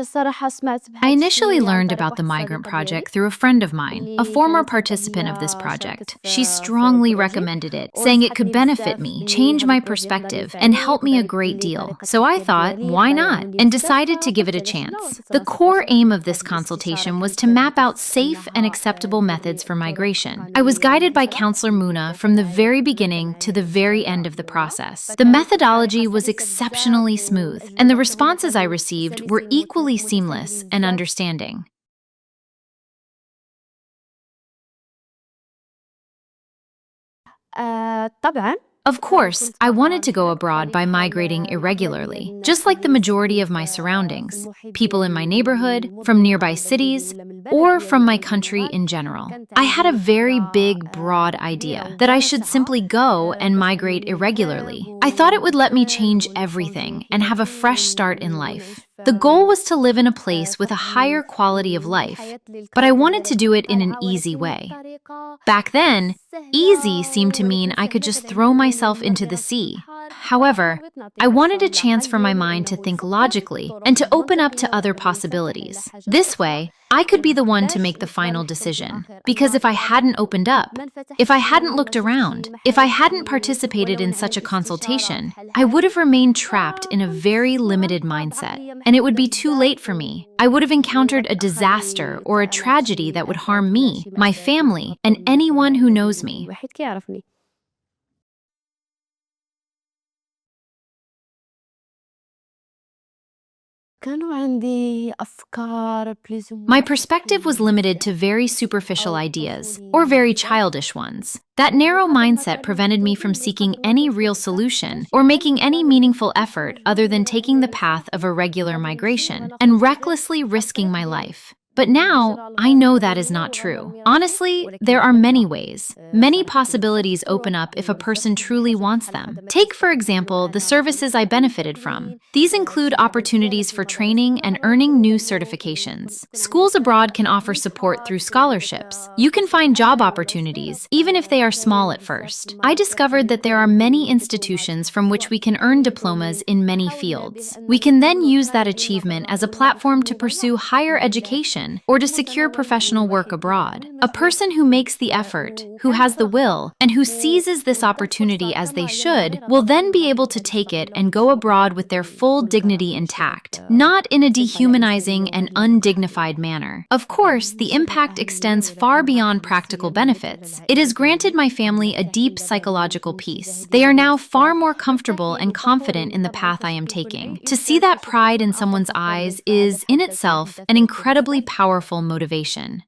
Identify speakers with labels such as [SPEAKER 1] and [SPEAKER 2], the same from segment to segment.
[SPEAKER 1] صراحة سمعت
[SPEAKER 2] I
[SPEAKER 1] بهذا
[SPEAKER 2] initially
[SPEAKER 1] الشيء عن
[SPEAKER 2] learned
[SPEAKER 1] طريق
[SPEAKER 2] about the
[SPEAKER 1] واحد
[SPEAKER 2] migrant
[SPEAKER 1] صديقة ديالي
[SPEAKER 2] project through a friend of mine, a
[SPEAKER 1] اللي
[SPEAKER 2] former
[SPEAKER 1] كانت حتى
[SPEAKER 2] participant of this
[SPEAKER 1] هي شاركت
[SPEAKER 2] project. She
[SPEAKER 1] في
[SPEAKER 2] strongly
[SPEAKER 1] بروجي
[SPEAKER 2] recommended it, saying it could
[SPEAKER 1] ونصحتني
[SPEAKER 2] benefit
[SPEAKER 1] بزاف
[SPEAKER 2] me,
[SPEAKER 1] بلي
[SPEAKER 2] change
[SPEAKER 1] هذا
[SPEAKER 2] my
[SPEAKER 1] البروجي يقدر
[SPEAKER 2] perspective, and
[SPEAKER 1] ينفعني
[SPEAKER 2] help me
[SPEAKER 1] ويقدر
[SPEAKER 2] a
[SPEAKER 1] يبدل
[SPEAKER 2] great
[SPEAKER 1] لي
[SPEAKER 2] deal.
[SPEAKER 1] طريقة
[SPEAKER 2] So I
[SPEAKER 1] التفكير
[SPEAKER 2] thought,
[SPEAKER 1] ديالي
[SPEAKER 2] why
[SPEAKER 1] يقدر
[SPEAKER 2] not?
[SPEAKER 1] يعاون لي
[SPEAKER 2] And
[SPEAKER 1] بزاف
[SPEAKER 2] decided to give
[SPEAKER 1] فقلت
[SPEAKER 2] it a
[SPEAKER 1] علاش لا
[SPEAKER 2] chance.
[SPEAKER 1] وديت
[SPEAKER 2] The
[SPEAKER 1] راسي
[SPEAKER 2] core
[SPEAKER 1] فرصة
[SPEAKER 2] aim of this
[SPEAKER 1] هذه الاستشارة
[SPEAKER 2] consultation was
[SPEAKER 1] كانت
[SPEAKER 2] to map out
[SPEAKER 1] كتهدف
[SPEAKER 2] safe and
[SPEAKER 1] أنها
[SPEAKER 2] acceptable methods
[SPEAKER 1] ديرني
[SPEAKER 2] for
[SPEAKER 1] الطرق
[SPEAKER 2] migration. I was
[SPEAKER 1] القانونية
[SPEAKER 2] guided by
[SPEAKER 1] للهجرة
[SPEAKER 2] Counselor Muna
[SPEAKER 1] بدات
[SPEAKER 2] from the
[SPEAKER 1] معايا
[SPEAKER 2] very
[SPEAKER 1] بدات
[SPEAKER 2] beginning to
[SPEAKER 1] معايا
[SPEAKER 2] the very
[SPEAKER 1] الأستاذة
[SPEAKER 2] end of the
[SPEAKER 1] منى
[SPEAKER 2] process. The
[SPEAKER 1] فكانت طريقة
[SPEAKER 2] methodology was
[SPEAKER 1] سلسة بزاف
[SPEAKER 2] exceptionally smooth, and the
[SPEAKER 1] وإجمالاته هما
[SPEAKER 2] responses I
[SPEAKER 1] كانوا
[SPEAKER 2] received were
[SPEAKER 1] سلسين
[SPEAKER 2] equally seamless
[SPEAKER 1] ومتفاهمين
[SPEAKER 2] and
[SPEAKER 1] بزاف
[SPEAKER 2] understanding.
[SPEAKER 1] طبعا
[SPEAKER 2] Of course,
[SPEAKER 1] كنت
[SPEAKER 2] I
[SPEAKER 1] باغا
[SPEAKER 2] wanted to go
[SPEAKER 1] نحقق
[SPEAKER 2] abroad by
[SPEAKER 1] صديق
[SPEAKER 2] migrating
[SPEAKER 1] العدد ديال
[SPEAKER 2] irregularly, just
[SPEAKER 1] الناس
[SPEAKER 2] like the
[SPEAKER 1] اللي
[SPEAKER 2] majority
[SPEAKER 1] يسكنوا
[SPEAKER 2] of my
[SPEAKER 1] في
[SPEAKER 2] surroundings,
[SPEAKER 1] المحيط
[SPEAKER 2] people in my
[SPEAKER 1] ديالي من
[SPEAKER 2] neighborhood, from
[SPEAKER 1] المدن
[SPEAKER 2] nearby
[SPEAKER 1] المغربية ديالي
[SPEAKER 2] cities,
[SPEAKER 1] ولا من البلد
[SPEAKER 2] or
[SPEAKER 1] ديالي
[SPEAKER 2] from my
[SPEAKER 1] بلاد
[SPEAKER 2] country
[SPEAKER 1] المغرب
[SPEAKER 2] in general.
[SPEAKER 1] كانت
[SPEAKER 2] I had
[SPEAKER 1] عندي
[SPEAKER 2] a very
[SPEAKER 1] فكرة
[SPEAKER 2] big, broad
[SPEAKER 1] كبيرة
[SPEAKER 2] idea that I should
[SPEAKER 1] وواسعة
[SPEAKER 2] simply go and
[SPEAKER 1] باش
[SPEAKER 2] migrate
[SPEAKER 1] أنني نهرب
[SPEAKER 2] irregularly. I thought it would let me
[SPEAKER 1] ونهاجر
[SPEAKER 2] change
[SPEAKER 1] ونشونجي
[SPEAKER 2] everything
[SPEAKER 1] في
[SPEAKER 2] and have a
[SPEAKER 1] مكان
[SPEAKER 2] fresh start in life.
[SPEAKER 1] ونعيش
[SPEAKER 2] The goal was to live in a place with a higher
[SPEAKER 1] في
[SPEAKER 2] quality of life,
[SPEAKER 1] الحياة اللي
[SPEAKER 2] but I
[SPEAKER 1] الكرهت
[SPEAKER 2] wanted
[SPEAKER 1] ديالي
[SPEAKER 2] to do it in an
[SPEAKER 1] كنختارها
[SPEAKER 2] easy
[SPEAKER 1] ولكن
[SPEAKER 2] way.
[SPEAKER 1] بطريقة
[SPEAKER 2] Back then, easy
[SPEAKER 1] سهلة
[SPEAKER 2] seemed to mean
[SPEAKER 1] ولكن
[SPEAKER 2] I could
[SPEAKER 1] سهلة
[SPEAKER 2] just
[SPEAKER 1] كتعني
[SPEAKER 2] throw
[SPEAKER 1] أنني
[SPEAKER 2] myself into
[SPEAKER 1] نمرضي
[SPEAKER 2] the
[SPEAKER 1] راسي في
[SPEAKER 2] sea.
[SPEAKER 1] البحر صراحة
[SPEAKER 2] However,
[SPEAKER 1] بغيت نعطي
[SPEAKER 2] I wanted
[SPEAKER 1] فرصة
[SPEAKER 2] a chance
[SPEAKER 1] للعقل
[SPEAKER 2] for my
[SPEAKER 1] ديالي
[SPEAKER 2] mind to
[SPEAKER 1] أنه
[SPEAKER 2] think
[SPEAKER 1] يفكر
[SPEAKER 2] logically and
[SPEAKER 1] بطرق
[SPEAKER 2] to open up
[SPEAKER 1] منطقية
[SPEAKER 2] to other
[SPEAKER 1] وأنه ينتبه
[SPEAKER 2] possibilities.
[SPEAKER 1] لحاجات
[SPEAKER 2] This
[SPEAKER 1] أخرى
[SPEAKER 2] way, I could be the one to
[SPEAKER 1] باش
[SPEAKER 2] make the
[SPEAKER 1] نقدر
[SPEAKER 2] final
[SPEAKER 1] نحكم في
[SPEAKER 2] decision.
[SPEAKER 1] الآخر
[SPEAKER 2] Because
[SPEAKER 1] أما
[SPEAKER 2] if I hadn't opened up,
[SPEAKER 1] ما
[SPEAKER 2] if I
[SPEAKER 1] انفتحش
[SPEAKER 2] hadn't
[SPEAKER 1] ولا ما
[SPEAKER 2] looked
[SPEAKER 1] شفتش
[SPEAKER 2] around, if I hadn't
[SPEAKER 1] المحاولات
[SPEAKER 2] participated
[SPEAKER 1] ولو
[SPEAKER 2] in
[SPEAKER 1] نعمل
[SPEAKER 2] such a
[SPEAKER 1] استشارة
[SPEAKER 2] consultation,
[SPEAKER 1] بحال
[SPEAKER 2] I would
[SPEAKER 1] هذه
[SPEAKER 2] have remained trapped in a
[SPEAKER 1] فكنت
[SPEAKER 2] very limited
[SPEAKER 1] غنبقى
[SPEAKER 2] mindset,
[SPEAKER 1] بعقلية
[SPEAKER 2] and it would
[SPEAKER 1] محدودة
[SPEAKER 2] be too late
[SPEAKER 1] بزاف
[SPEAKER 2] for me. I would have encountered
[SPEAKER 1] وغادي
[SPEAKER 2] a disaster or a
[SPEAKER 1] أنا
[SPEAKER 2] tragedy
[SPEAKER 1] شي
[SPEAKER 2] that would
[SPEAKER 1] آفات
[SPEAKER 2] harm
[SPEAKER 1] ولا
[SPEAKER 2] me,
[SPEAKER 1] شي
[SPEAKER 2] my
[SPEAKER 1] مأساة
[SPEAKER 2] family, and
[SPEAKER 1] كتعرضني
[SPEAKER 2] anyone who
[SPEAKER 1] لأنني
[SPEAKER 2] knows me.
[SPEAKER 1] الواحد كيعرفني كانوا عندي أفكار بليز أو
[SPEAKER 2] My
[SPEAKER 1] موان
[SPEAKER 2] perspective was limited to very superficial
[SPEAKER 1] أو
[SPEAKER 2] ideas, or
[SPEAKER 1] طفوليين
[SPEAKER 2] very
[SPEAKER 1] بزاف
[SPEAKER 2] childish ones. That narrow
[SPEAKER 1] وقدر ما
[SPEAKER 2] mindset
[SPEAKER 1] كانوا
[SPEAKER 2] prevented me from
[SPEAKER 1] محدودين
[SPEAKER 2] seeking
[SPEAKER 1] وقدر ما
[SPEAKER 2] any
[SPEAKER 1] كانت
[SPEAKER 2] real
[SPEAKER 1] الأفكار حتى
[SPEAKER 2] solution
[SPEAKER 1] شي
[SPEAKER 2] or
[SPEAKER 1] حاجة
[SPEAKER 2] making any
[SPEAKER 1] غادي
[SPEAKER 2] meaningful
[SPEAKER 1] نمشي
[SPEAKER 2] effort other than
[SPEAKER 1] ونجبدو
[SPEAKER 2] taking the
[SPEAKER 1] ولا
[SPEAKER 2] path of
[SPEAKER 1] نسافر
[SPEAKER 2] irregular
[SPEAKER 1] غادي نمشي
[SPEAKER 2] migration
[SPEAKER 1] وناخد
[SPEAKER 2] and
[SPEAKER 1] طريق
[SPEAKER 2] recklessly
[SPEAKER 1] بحال
[SPEAKER 2] risking
[SPEAKER 1] الطريق
[SPEAKER 2] my
[SPEAKER 1] ديال
[SPEAKER 2] life. But now,
[SPEAKER 1] الهجرة
[SPEAKER 2] I know
[SPEAKER 1] الغامضة
[SPEAKER 2] that is
[SPEAKER 1] ديالي
[SPEAKER 2] not
[SPEAKER 1] وغادي
[SPEAKER 2] true.
[SPEAKER 1] نرمي راسي
[SPEAKER 2] Honestly,
[SPEAKER 1] ولكن
[SPEAKER 2] there are
[SPEAKER 1] دابا
[SPEAKER 2] many
[SPEAKER 1] لا
[SPEAKER 2] ways. Many
[SPEAKER 1] صراحة بزاف
[SPEAKER 2] possibilities open
[SPEAKER 1] الطرق
[SPEAKER 2] up if a
[SPEAKER 1] بزاف
[SPEAKER 2] person
[SPEAKER 1] ديال
[SPEAKER 2] truly
[SPEAKER 1] الحاجات
[SPEAKER 2] wants
[SPEAKER 1] بحال
[SPEAKER 2] them.
[SPEAKER 1] هذا ما
[SPEAKER 2] Take, for
[SPEAKER 1] كنستافدو
[SPEAKER 2] example, the
[SPEAKER 1] أنا
[SPEAKER 2] services I
[SPEAKER 1] وصديقتي
[SPEAKER 2] benefited from.
[SPEAKER 1] متفقين
[SPEAKER 2] These include
[SPEAKER 1] التجارب ديالنا
[SPEAKER 2] opportunities
[SPEAKER 1] في
[SPEAKER 2] for
[SPEAKER 1] المدارس
[SPEAKER 2] training and
[SPEAKER 1] المغرب
[SPEAKER 2] earning new certifications.
[SPEAKER 1] وكنكون عندي
[SPEAKER 2] Schools abroad can offer support
[SPEAKER 1] منحات
[SPEAKER 2] through
[SPEAKER 1] وداك
[SPEAKER 2] scholarships. You can find job
[SPEAKER 1] كتسهل ولا
[SPEAKER 2] opportunities,
[SPEAKER 1] يسهل
[SPEAKER 2] even if they are small
[SPEAKER 1] كاين
[SPEAKER 2] at
[SPEAKER 1] بزاف في
[SPEAKER 2] first. I
[SPEAKER 1] المغرب
[SPEAKER 2] discovered that there are
[SPEAKER 1] كيقدروا
[SPEAKER 2] many
[SPEAKER 1] يديروا دبلومات
[SPEAKER 2] institutions from
[SPEAKER 1] سواء
[SPEAKER 2] which we
[SPEAKER 1] في
[SPEAKER 2] can earn
[SPEAKER 1] أي
[SPEAKER 2] diplomas
[SPEAKER 1] دومين
[SPEAKER 2] in many
[SPEAKER 1] حاولنا
[SPEAKER 2] fields. We
[SPEAKER 1] بأننا
[SPEAKER 2] can then
[SPEAKER 1] نكونوا
[SPEAKER 2] use that
[SPEAKER 1] قريبين من
[SPEAKER 2] achievement as a
[SPEAKER 1] البلاصة
[SPEAKER 2] platform to
[SPEAKER 1] المحدودة
[SPEAKER 2] pursue higher
[SPEAKER 1] من البلاد
[SPEAKER 2] education or to secure
[SPEAKER 1] المتنوع
[SPEAKER 2] professional work abroad.
[SPEAKER 1] والوحيدين
[SPEAKER 2] A person who
[SPEAKER 1] والمسؤولين
[SPEAKER 2] makes the effort, who
[SPEAKER 1] وكانت
[SPEAKER 2] has the
[SPEAKER 1] فرصة
[SPEAKER 2] will, and who seizes this
[SPEAKER 1] وبدات
[SPEAKER 2] opportunity
[SPEAKER 1] فرصة
[SPEAKER 2] as they
[SPEAKER 1] كمعينة
[SPEAKER 2] should,
[SPEAKER 1] غير
[SPEAKER 2] will
[SPEAKER 1] طبعا
[SPEAKER 2] then be
[SPEAKER 1] غادي
[SPEAKER 2] able to
[SPEAKER 1] غادي
[SPEAKER 2] take it
[SPEAKER 1] نستغلها
[SPEAKER 2] and go abroad
[SPEAKER 1] ونستغل
[SPEAKER 2] with their full
[SPEAKER 1] كل
[SPEAKER 2] dignity
[SPEAKER 1] الشباب
[SPEAKER 2] intact, not in a
[SPEAKER 1] في الحياة
[SPEAKER 2] dehumanizing
[SPEAKER 1] الإنسانية
[SPEAKER 2] and
[SPEAKER 1] وهذه المرحلة
[SPEAKER 2] undignified manner. Of course, the
[SPEAKER 1] بالنسبة
[SPEAKER 2] impact
[SPEAKER 1] للأهمية
[SPEAKER 2] extends
[SPEAKER 1] وإلا
[SPEAKER 2] far
[SPEAKER 1] كان
[SPEAKER 2] beyond
[SPEAKER 1] الأهمية
[SPEAKER 2] practical
[SPEAKER 1] السياسية على
[SPEAKER 2] benefits. It
[SPEAKER 1] العائلة
[SPEAKER 2] has granted
[SPEAKER 1] ديالي
[SPEAKER 2] my family a
[SPEAKER 1] كاين
[SPEAKER 2] deep
[SPEAKER 1] دابا اللي
[SPEAKER 2] psychological
[SPEAKER 1] في
[SPEAKER 2] peace.
[SPEAKER 1] الاتجاه
[SPEAKER 2] They are
[SPEAKER 1] ديالي
[SPEAKER 2] now far
[SPEAKER 1] بزاف
[SPEAKER 2] more comfortable
[SPEAKER 1] والتحليل
[SPEAKER 2] and
[SPEAKER 1] والتطوير
[SPEAKER 2] confident in the
[SPEAKER 1] بالطبع
[SPEAKER 2] path I am
[SPEAKER 1] كيشكل في
[SPEAKER 2] taking.
[SPEAKER 1] أي
[SPEAKER 2] To see
[SPEAKER 1] إنسان
[SPEAKER 2] that
[SPEAKER 1] كيشوف
[SPEAKER 2] pride in
[SPEAKER 1] فيهم أثر
[SPEAKER 2] someone's
[SPEAKER 1] فخور
[SPEAKER 2] eyes
[SPEAKER 1] بالسعادة
[SPEAKER 2] is, in
[SPEAKER 1] بحال هكا
[SPEAKER 2] itself,
[SPEAKER 1] كيهدف
[SPEAKER 2] an
[SPEAKER 1] ليك
[SPEAKER 2] incredibly
[SPEAKER 1] بزاف
[SPEAKER 2] powerful motivation.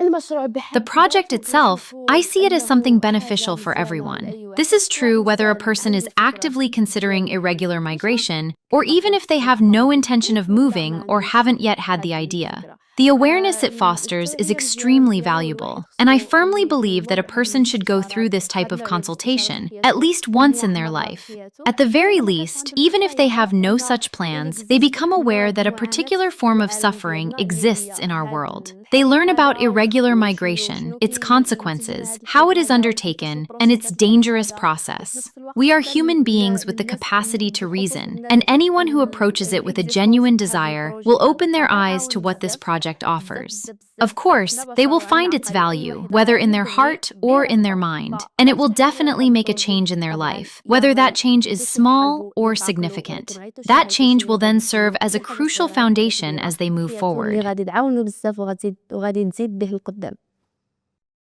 [SPEAKER 1] المشروع
[SPEAKER 2] The
[SPEAKER 1] بحد
[SPEAKER 2] project
[SPEAKER 1] ذاته
[SPEAKER 2] itself, I
[SPEAKER 1] كنشوفو
[SPEAKER 2] see it as something
[SPEAKER 1] أنه
[SPEAKER 2] beneficial
[SPEAKER 1] حاجة
[SPEAKER 2] for
[SPEAKER 1] مزيانة
[SPEAKER 2] everyone.
[SPEAKER 1] لأي
[SPEAKER 2] This
[SPEAKER 1] واحد
[SPEAKER 2] is
[SPEAKER 1] سواء
[SPEAKER 2] true whether a
[SPEAKER 1] إنسان
[SPEAKER 2] person
[SPEAKER 1] عنده
[SPEAKER 2] is
[SPEAKER 1] الفكرة
[SPEAKER 2] actively considering
[SPEAKER 1] ديال
[SPEAKER 2] irregular
[SPEAKER 1] الهجرة
[SPEAKER 2] migration, or even
[SPEAKER 1] كيلاحظ
[SPEAKER 2] if they have
[SPEAKER 1] مرتبط
[SPEAKER 2] no intention
[SPEAKER 1] بالكيف
[SPEAKER 2] of
[SPEAKER 1] ولا ما
[SPEAKER 2] moving or
[SPEAKER 1] عندوش
[SPEAKER 2] haven't yet had the
[SPEAKER 1] هذه
[SPEAKER 2] idea.
[SPEAKER 1] الفكرة
[SPEAKER 2] The awareness it fosters is
[SPEAKER 1] التوعية مزيانة
[SPEAKER 2] extremely
[SPEAKER 1] مزيانة
[SPEAKER 2] valuable,
[SPEAKER 1] والواحد
[SPEAKER 2] and I
[SPEAKER 1] خصو
[SPEAKER 2] firmly believe that a
[SPEAKER 1] يمر بهاد
[SPEAKER 2] person should go
[SPEAKER 1] الاستشارات
[SPEAKER 2] through this type
[SPEAKER 1] هاد
[SPEAKER 2] of
[SPEAKER 1] النوعية من الاستشارات في
[SPEAKER 2] consultation
[SPEAKER 1] حياته
[SPEAKER 2] at least once in their
[SPEAKER 1] مجموعة مرات في
[SPEAKER 2] life.
[SPEAKER 1] حياته
[SPEAKER 2] At the very
[SPEAKER 1] وإلا ما كانش
[SPEAKER 2] least,
[SPEAKER 1] عنده
[SPEAKER 2] even
[SPEAKER 1] فكرة
[SPEAKER 2] if they
[SPEAKER 1] يعرف
[SPEAKER 2] have no
[SPEAKER 1] أن
[SPEAKER 2] such
[SPEAKER 1] كاينة
[SPEAKER 2] plans, they
[SPEAKER 1] بزاف
[SPEAKER 2] become
[SPEAKER 1] ديال
[SPEAKER 2] aware that a
[SPEAKER 1] المعاناة
[SPEAKER 2] particular
[SPEAKER 1] في
[SPEAKER 2] form of
[SPEAKER 1] العالم
[SPEAKER 2] suffering
[SPEAKER 1] ديالنا اللي هي
[SPEAKER 2] exists in our
[SPEAKER 1] هاد
[SPEAKER 2] world. They
[SPEAKER 1] الحال
[SPEAKER 2] learn about
[SPEAKER 1] هذا
[SPEAKER 2] irregular
[SPEAKER 1] وشنو
[SPEAKER 2] migration, its
[SPEAKER 1] كينتج من
[SPEAKER 2] consequences,
[SPEAKER 1] هاد
[SPEAKER 2] how
[SPEAKER 1] الحال
[SPEAKER 2] it is
[SPEAKER 1] هذا وكيفاش
[SPEAKER 2] undertaken, and its
[SPEAKER 1] البروسيسات بحال
[SPEAKER 2] dangerous
[SPEAKER 1] هذا وفي
[SPEAKER 2] process.
[SPEAKER 1] نفس الوقت
[SPEAKER 2] We are
[SPEAKER 1] حتى
[SPEAKER 2] human beings with the
[SPEAKER 1] للناس
[SPEAKER 2] capacity to
[SPEAKER 1] بخصوص
[SPEAKER 2] reason,
[SPEAKER 1] الناس
[SPEAKER 2] and anyone who approaches it with a
[SPEAKER 1] الاكزيستونس
[SPEAKER 2] genuine
[SPEAKER 1] تاع هاد
[SPEAKER 2] desire
[SPEAKER 1] البروجي
[SPEAKER 2] will
[SPEAKER 1] هذا
[SPEAKER 2] open their eyes to
[SPEAKER 1] غيعاون
[SPEAKER 2] what this
[SPEAKER 1] بزاف
[SPEAKER 2] project
[SPEAKER 1] بزاف
[SPEAKER 2] offers.
[SPEAKER 1] بزاف
[SPEAKER 2] Of
[SPEAKER 1] بزاف
[SPEAKER 2] course,
[SPEAKER 1] حنا
[SPEAKER 2] they will
[SPEAKER 1] بشر
[SPEAKER 2] find
[SPEAKER 1] عندنا
[SPEAKER 2] its
[SPEAKER 1] عقل اي
[SPEAKER 2] value,
[SPEAKER 1] واحد
[SPEAKER 2] whether
[SPEAKER 1] راه
[SPEAKER 2] in their
[SPEAKER 1] مبني
[SPEAKER 2] heart or in their
[SPEAKER 1] برغبة
[SPEAKER 2] mind, and it
[SPEAKER 1] فاي
[SPEAKER 2] will
[SPEAKER 1] تحليل
[SPEAKER 2] definitely
[SPEAKER 1] لهاد
[SPEAKER 2] make a change
[SPEAKER 1] البروجي
[SPEAKER 2] in their
[SPEAKER 1] طبعا
[SPEAKER 2] life, whether that
[SPEAKER 1] ياهل
[SPEAKER 2] change is
[SPEAKER 1] خصو يفتح
[SPEAKER 2] small
[SPEAKER 1] قلبو
[SPEAKER 2] or
[SPEAKER 1] ويفتح عقلو
[SPEAKER 2] significant.
[SPEAKER 1] ولكن غير حتى شي
[SPEAKER 2] That
[SPEAKER 1] حاجة
[SPEAKER 2] change
[SPEAKER 1] اللي
[SPEAKER 2] will then
[SPEAKER 1] غادي
[SPEAKER 2] serve
[SPEAKER 1] تديرو
[SPEAKER 2] as a
[SPEAKER 1] شي حاجة
[SPEAKER 2] crucial
[SPEAKER 1] صغيرة غادي
[SPEAKER 2] foundation
[SPEAKER 1] تبدل له
[SPEAKER 2] as they move
[SPEAKER 1] حياته اللي
[SPEAKER 2] forward.
[SPEAKER 1] غادي تعاونو بزاف وغادي تزيد به القدام